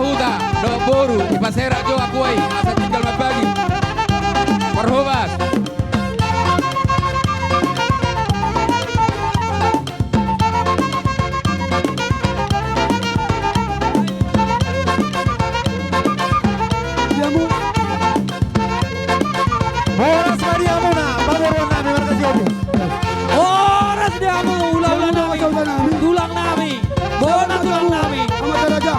huta, do boru, ipasera jo akuai, asa tinggal mapagi. Perhubas. Horas Mariamu na, bagoran namin mga kasiyobyo. Oras diamu ulang-ulang nami. Tulang nami. Bona tulang nami.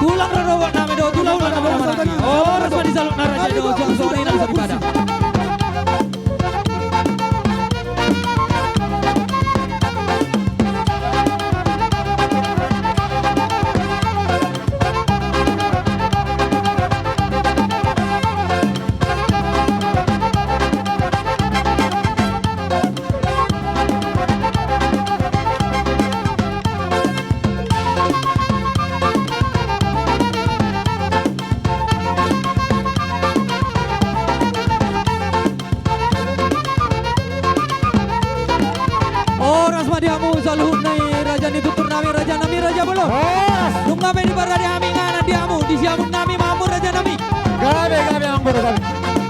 Tulang rorowa nami do tulang nami. Oras pa di salok na raja do siang sore nang daripada. Oras pa diamu saluhut nai raja ni tutur nami raja belum. Nung nami di barga diami ngana diamu di siamun nami mamur raja nami. Gabe ang boro gabe.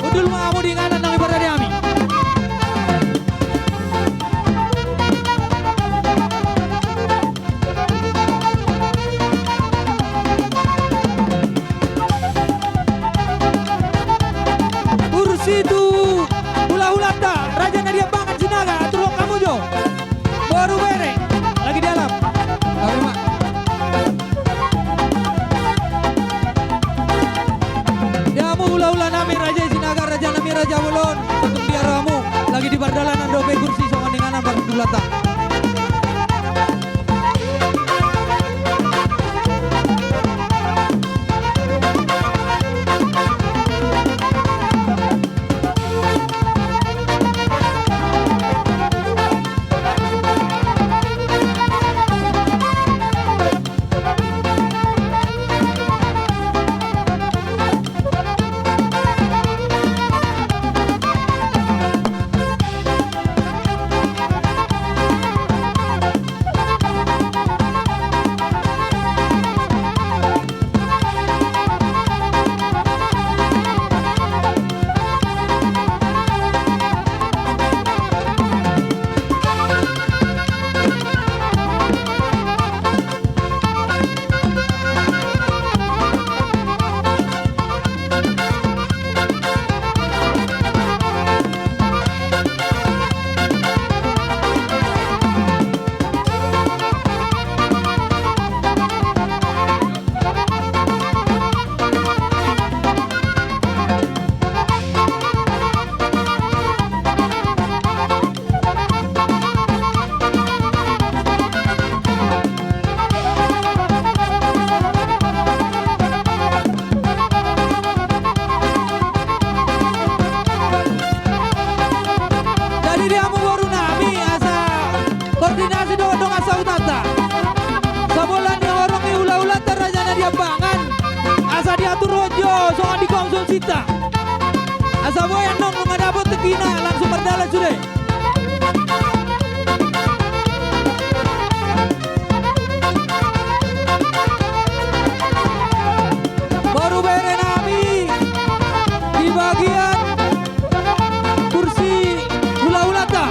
Udul mamu di ngana nang barga diami. Kursi tu hula-hulata raja na dia banget sinaga turun kamu jo. Baru bere lagi di alam. Kami mak. Diamu hula-hula nami raja sinaga raja nami raja bulon. Satu biaramu lagi di bardalanan dobe kursi sama dengan baru dulata. Jadi diamu baru nami asa koordinasi dong asa utata. Sabolan yang orang ni ulah-ulah terajana dia bangan. Asa diatur rojo soal di konsul sita. Asa boyan non mengadapot tekina langsung berdala sudah. Baru bere nami di bagian kursi hula-hulata.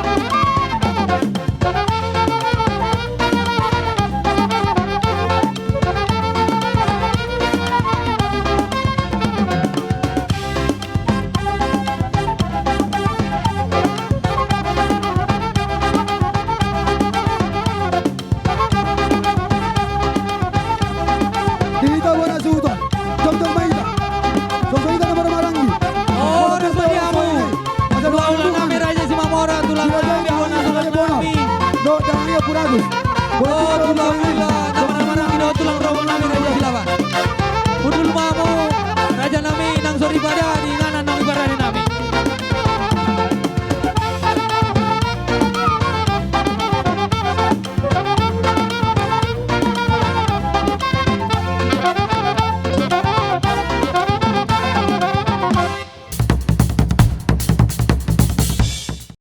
Dito bona suto. Jom maida. Ita na maramarangi. Oras pa diamu. Hula-hula nami raja si Mamora tulang nami bona tulang nami. Do dangi apurados. Oh hula-hula nama-nama nami do tulang robo nami raja silaban. Udul mamu raja nami nang sori pada di